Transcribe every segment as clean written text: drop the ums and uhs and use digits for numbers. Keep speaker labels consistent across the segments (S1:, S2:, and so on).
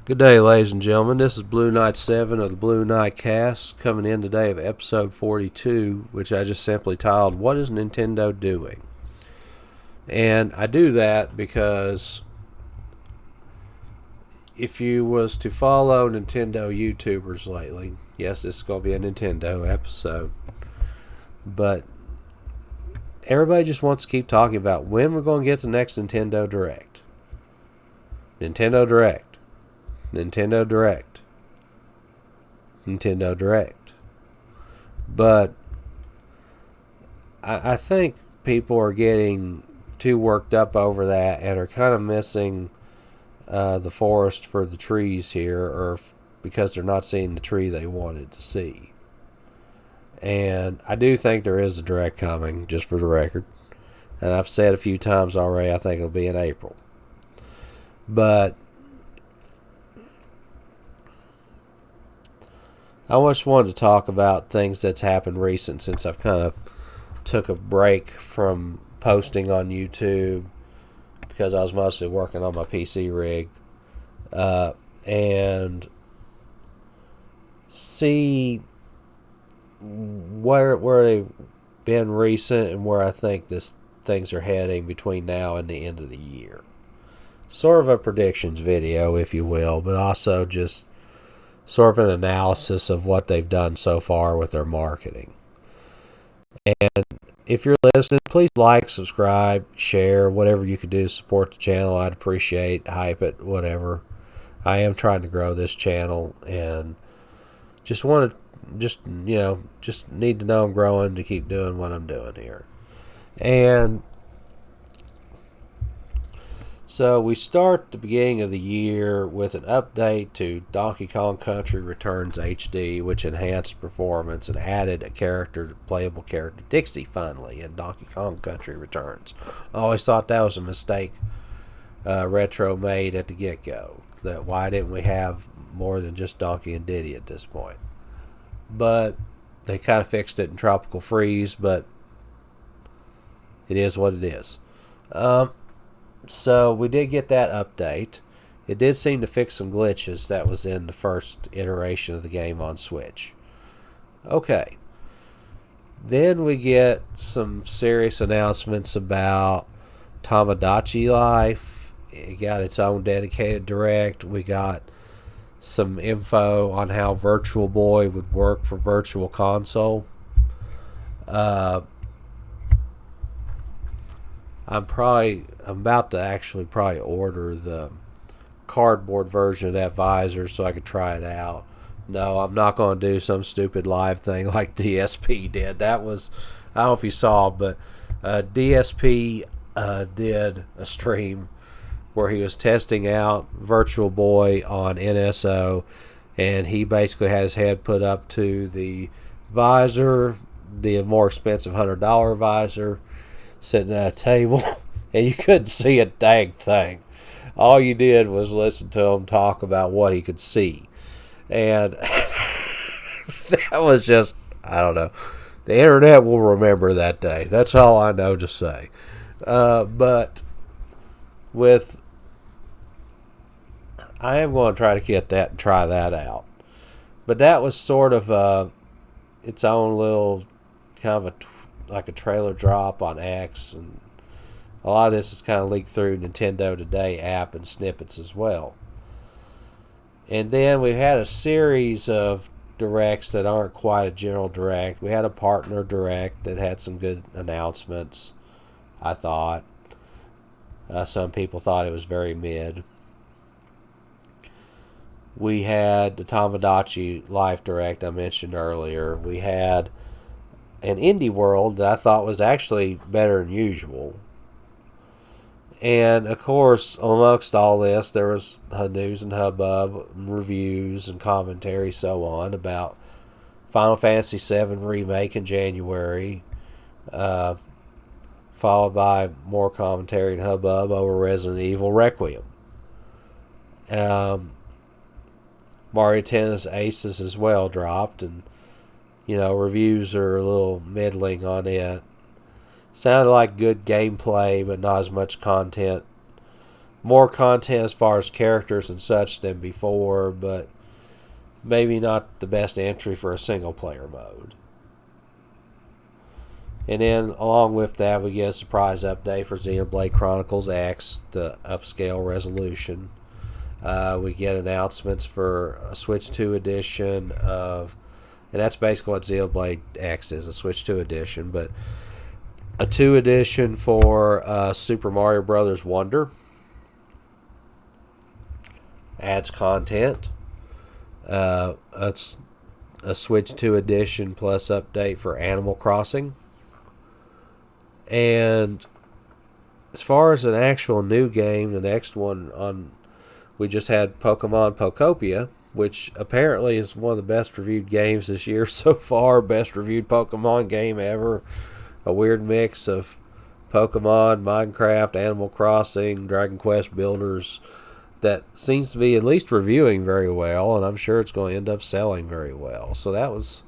S1: Good day, ladies and gentlemen. This is Blue Knight 7 of the Blue Knight Cast, coming in today of episode 42, which I just simply titled, What is Nintendo Doing? And I do that because if you was to follow Nintendo YouTubers lately, yes, this is going to be a Nintendo episode, but everybody just wants to keep talking about when we're going to get the next Nintendo Direct. Nintendo Direct. Nintendo Direct. Nintendo Direct. But I think people are getting too worked up over that and are kind of missing the forest for the trees here, or because they're not seeing the tree they wanted to see. And I do think there is a Direct coming, just for the record. And I've said a few times already, I think it'll be in April. But I just wanted to talk about things that's happened recent since I've kind of took a break from posting on YouTube because I was mostly working on my PC rig, and see where they've been recent and where I think things are heading between now and the end of the year. Sort of a predictions video, if you will, but also just sort of an analysis of what they've done so far with their marketing. And if you're listening, please like, subscribe, share, whatever you can do to support the channel. I'd appreciate, hype it, whatever. I am trying to grow this channel and just need to know I'm growing to keep doing what I'm doing here. And so we start the beginning of the year with an update to Donkey Kong Country Returns HD, which enhanced performance and added a playable character, Dixie, finally, in Donkey Kong Country Returns. I always thought that was a mistake Retro made at the get-go. That why didn't we have more than just Donkey and Diddy at this point? But they kind of fixed it in Tropical Freeze, but it is what it is. So we did get that update. It did seem to fix some glitches that was in the first iteration of the game on Switch. Okay. Then we get some serious announcements about Tamagotchi Life. It got its own dedicated Direct. We got some info on how Virtual Boy would work for Virtual Console. I'm about to actually order the cardboard version of that visor so I could try it out. No, I'm not going to do some stupid live thing like DSP did. That was, I don't know if you saw, but DSP did a stream where he was testing out Virtual Boy on NSO, and he basically had his head put up to the visor, the more expensive $100 visor, sitting at a table, and you couldn't see a dang thing. All you did was listen to him talk about what he could see. And that was just, I don't know. The internet will remember that day. That's all I know to say. But I am going to try to get that and try that out. But that was sort of its own little kind of like a trailer drop on X, and a lot of this is kind of leaked through Nintendo Today app and snippets as well. And then we had a series of directs that aren't quite a general direct. We had a partner direct that had some good announcements, I thought. Some people thought it was very mid. We had the Tamagotchi Life Direct I mentioned earlier. We had an Indie World that I thought was actually better than usual. And, of course, amongst all this, there was news and hubbub, reviews and commentary, so on, about Final Fantasy VII Remake in January, followed by more commentary and hubbub over Resident Evil Requiem. Mario Tennis Aces as well dropped, and reviews are a little middling on it. Sounded like good gameplay, but not as much content more content as far as characters and such than before, but maybe not the best entry for a single-player mode. And then, along with that, we get a surprise update for Xenoblade Chronicles X, the upscale resolution. We get announcements for a Switch 2 edition of, and that's basically what Xenoblade X is, a Switch 2 edition, but a 2 edition for Super Mario Brothers Wonder. Adds content. It's a Switch 2 edition plus update for Animal Crossing. And as far as an actual new game, the next one we just had Pokemon Pokopia, which apparently is one of the best reviewed games this year so far. Best reviewed Pokemon game ever. A weird mix of Pokemon, Minecraft, Animal Crossing, Dragon Quest Builders that seems to be at least reviewing very well, and I'm sure it's going to end up selling very well. So that was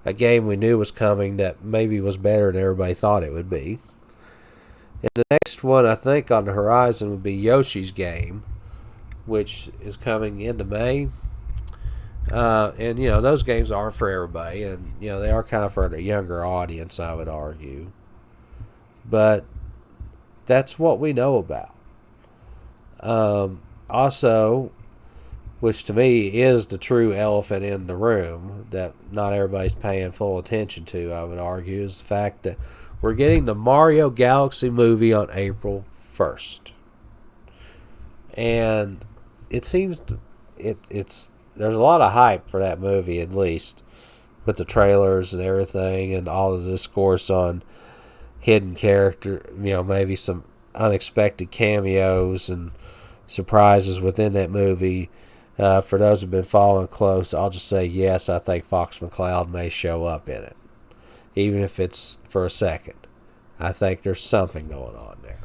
S1: a game we knew was coming that maybe was better than everybody thought it would be. And the next one I think on the horizon would be Yoshi's Game, which is coming into May. And, those games aren't for everybody. And, they are kind of for a younger audience, I would argue. But that's what we know about. Also, which to me is the true elephant in the room that not everybody's paying full attention to, I would argue, is the fact that we're getting the Mario Galaxy movie on April 1st. And it seems there's a lot of hype for that movie, at least, with the trailers and everything and all the discourse on hidden character, maybe some unexpected cameos and surprises within that movie. For those who've been following close, I'll just say yes, I think Fox McCloud may show up in it, even if it's for a second. I think there's something going on there.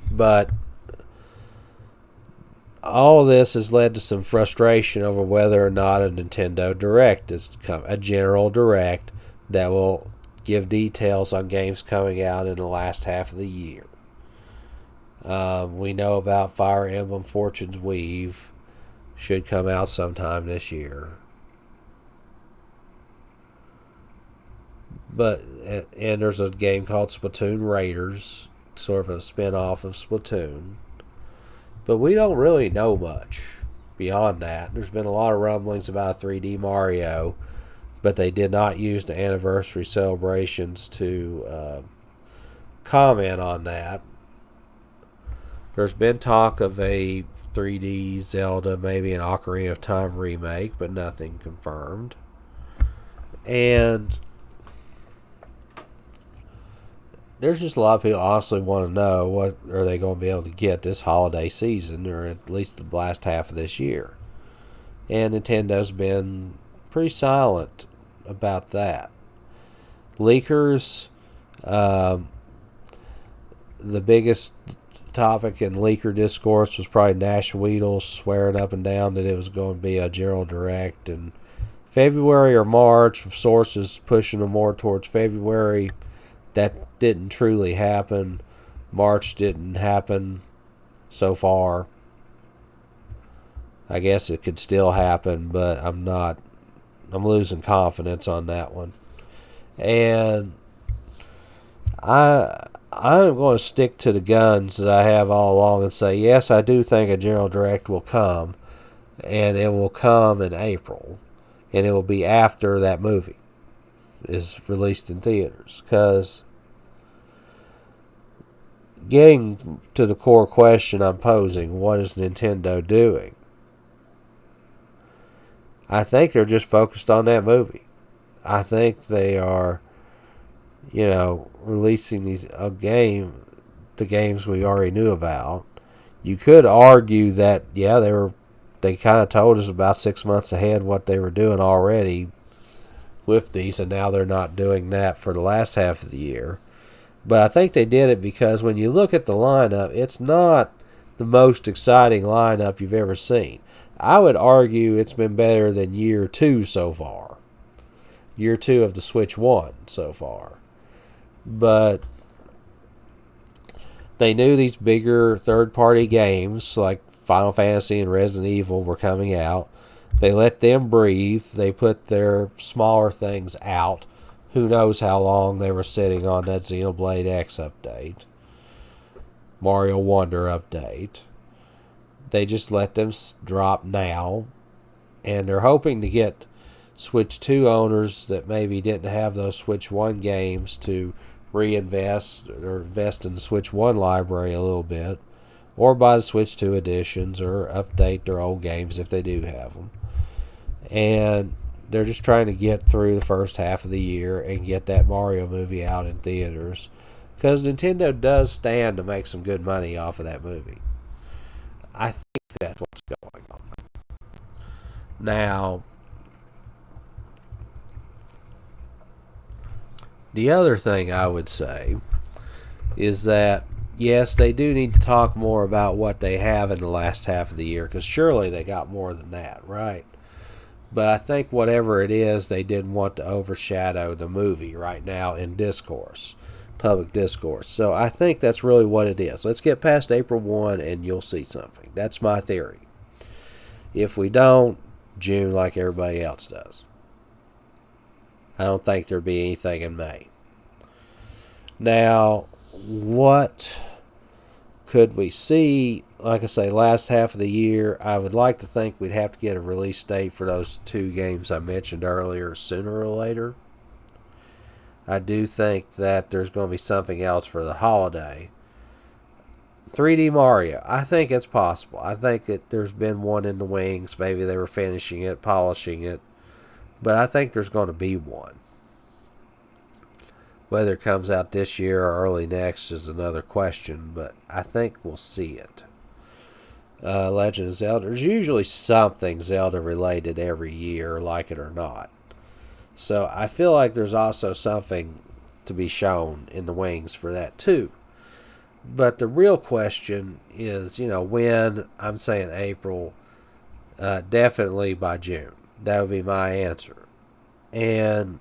S1: But all of this has led to some frustration over whether or not a Nintendo Direct is a general Direct that will give details on games coming out in the last half of the year. We know about Fire Emblem Fortune's Weave. Should come out sometime this year. And there's a game called Splatoon Raiders, sort of a spin-off of Splatoon. But we don't really know much beyond that. There's been a lot of rumblings about 3D Mario, but they did not use the anniversary celebrations to comment on that. There's been talk of a 3D Zelda, maybe an Ocarina of Time remake, but nothing confirmed. And there's just a lot of people honestly want to know what are they going to be able to get this holiday season, or at least the last half of this year. And Nintendo's been pretty silent about that. Leakers, the biggest topic in leaker discourse was probably Nash Weedle swearing up and down that it was going to be a general direct in February or March, with sources pushing them more towards February. That didn't truly happen. March didn't happen so far. I guess it could still happen, but I'm losing confidence on that one. And I'm going to stick to the guns that I have all along and say, yes, I do think a general direct will come, and it will come in April, and it will be after that movie is released in theaters. Because getting to the core question I'm posing, what is Nintendo doing? I think they're just focused on that movie. I think they are, releasing the games we already knew about. You could argue that, they kind of told us about 6 months ahead what they were doing already with these, and now they're not doing that for the last half of the year. But I think they did it because when you look at the lineup, it's not the most exciting lineup you've ever seen. I would argue it's been better than year 2 so far. Year 2 of the Switch 1 so far. But they knew these bigger third-party games like Final Fantasy and Resident Evil were coming out. They let them breathe. They put their smaller things out. Who knows how long they were sitting on that Xenoblade X update, Mario Wonder update. They just let them drop now, and they're hoping to get Switch 2 owners that maybe didn't have those Switch 1 games to reinvest or invest in the Switch 1 library a little bit, or buy the Switch 2 editions, or update their old games if they do have them. And they're just trying to get through the first half of the year and get that Mario movie out in theaters, because Nintendo does stand to make some good money off of that movie. I think that's what's going on. Now, the other thing I would say is that, yes, they do need to talk more about what they have in the last half of the year, because surely they got more than that, right? But I think whatever it is, they didn't want to overshadow the movie right now in discourse, public discourse. So I think that's really what it is. Let's get past April 1 and you'll see something. That's my theory. If we don't, June like everybody else does. I don't think there'd be anything in May. Now, what could we see? Like I say, last half of the year, I would like to think we'd have to get a release date for those 2 games I mentioned earlier sooner or later. I do think that there's going to be something else for the holiday. 3D Mario, I think it's possible. I think that there's been one in the wings. Maybe they were finishing it, polishing it. But I think there's going to be one. Whether it comes out this year or early next is another question, but I think we'll see it. Legend of Zelda. There's usually something Zelda related every year, like it or not. So I feel like there's also something to be shown in the wings for that too. But the real question is, when. I'm saying April, definitely by June. That would be my answer. And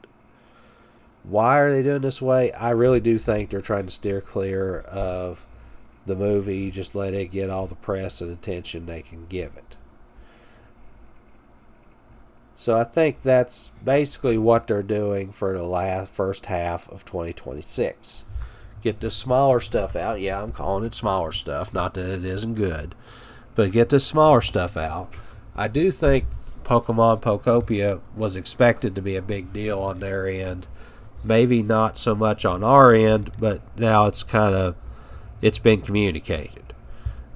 S1: why are they doing this way? I really do think they're trying to steer clear of the movie. Just let it get all the press and attention they can give it. So I think that's basically what they're doing for the first half of 2026. Get the smaller stuff out. Yeah, I'm calling it smaller stuff. Not that it isn't good. But get the smaller stuff out. I do think Pokemon Pokopia was expected to be a big deal on their end. Maybe not so much on our end, but now it's been communicated.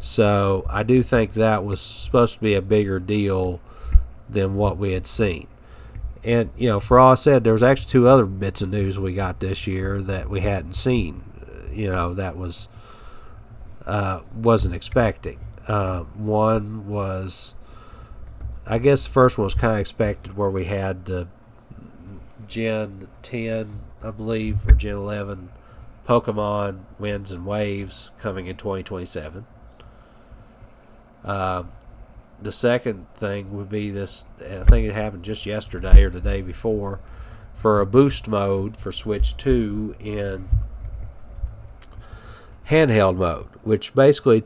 S1: So I do think that was supposed to be a bigger deal than what we had seen. And, for all I said, there was actually 2 other bits of news we got this year that we hadn't seen. That wasn't expecting. One was, I guess the first one was kind of expected, where we had the Gen 10, I believe, or Gen 11 Pokemon Winds and Waves coming in 2027. The second thing would be this, I think it happened just yesterday or the day before, for a boost mode for Switch 2 in handheld mode, which basically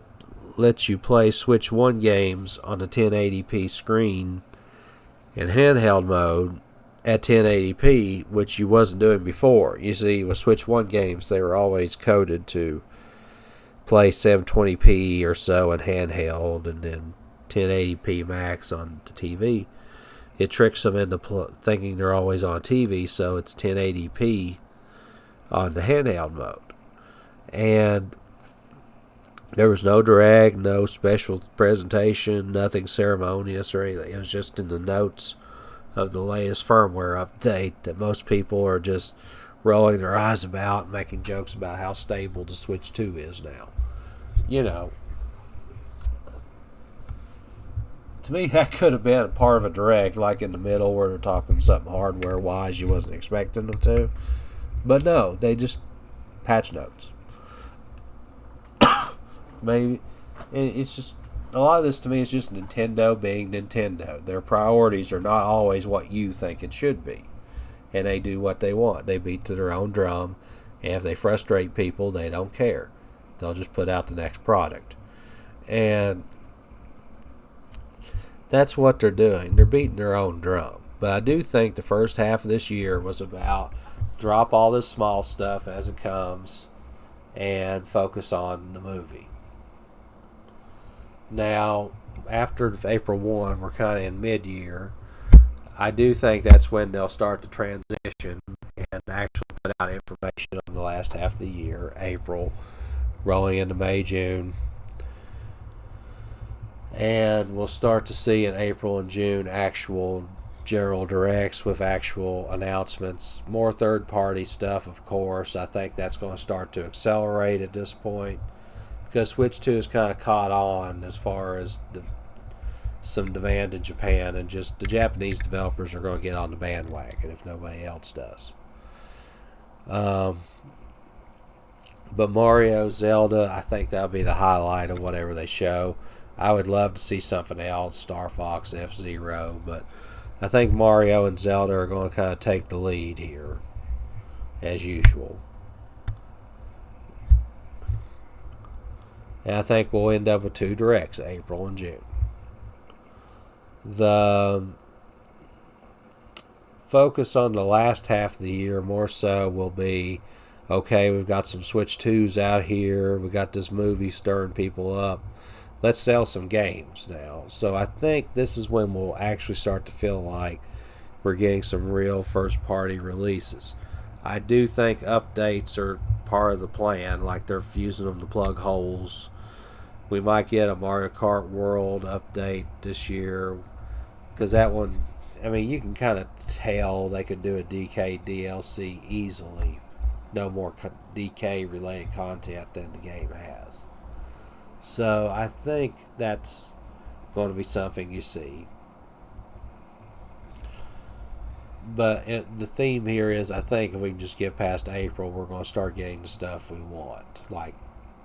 S1: lets you play Switch 1 games on the 1080p screen in handheld mode at 1080p, which you wasn't doing before. You see, with Switch 1 games, they were always coded to play 720p or so in handheld and then 1080p max on the TV. It tricks them into thinking they're always on TV, so it's 1080p on the handheld mode. And there was no drag, no special presentation, nothing ceremonious or anything. It was just in the notes of the latest firmware update that most people are just rolling their eyes about and making jokes about how stable the Switch 2 is now. To me, that could have been a part of a direct, like in the middle where they're talking something hardware-wise you wasn't expecting them to. But no, they just patch notes. Maybe it's just, a lot of this to me is just Nintendo being Nintendo. Their priorities are not always what you think it should be, and they do what they want. They beat to their own drum, and if they frustrate people, they don't care. They'll just put out the next product. And that's what they're doing. They're beating their own drum. But I do think the first half of this year was about drop all this small stuff as it comes and focus on the movie. Now, after April 1, we're kind of in mid-year. I do think that's when they'll start the transition and actually put out information on the last half of the year, April, rolling into May, June. And we'll start to see in April and June actual general directs with actual announcements. More third-party stuff, of course. I think that's going to start to accelerate at this point because Switch 2 is kind of caught on as far as some demand in Japan, and just the Japanese developers are going to get on the bandwagon if nobody else does. But Mario, Zelda, I think that'll be the highlight of whatever they show. I would love to see something else, Star Fox, F-Zero, but I think Mario and Zelda are going to kind of take the lead here, as usual. And I think we'll end up with 2 directs, April and June. The focus on the last half of the year more so will be, okay, we've got some Switch 2s out here, we got this movie stirring people up, let's sell some games now. So I think this is when we'll actually start to feel like we're getting some real first party releases. I do think updates are part of the plan, like they're fusing them to plug holes. We might get a Mario Kart World update this year, because that one, I mean, you can kind of tell they could do a DK DLC easily. No more DK related content than the game has. So I think that's going to be something you see. But the theme here is, I think if we can just get past April, we're going to start getting the stuff we want. Like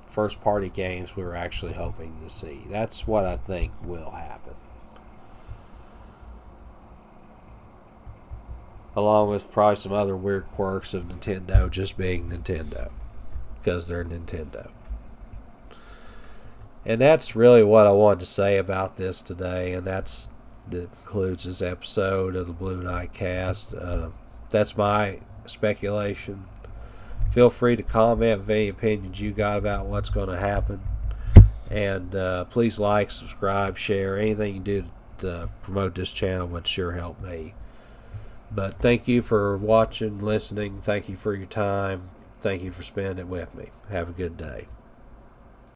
S1: first party games we were actually hoping to see. That's what I think will happen. Along with probably some other weird quirks of Nintendo just being Nintendo, because they're Nintendo. And that's really what I wanted to say about this today, and that concludes this episode of the Blue Knight Cast. That's my speculation. Feel free to comment with any opinions you got about what's going to happen. And please like, subscribe, share. Anything you do to promote this channel would sure help me. But thank you for watching, listening. Thank you for your time. Thank you for spending it with me. Have a good day.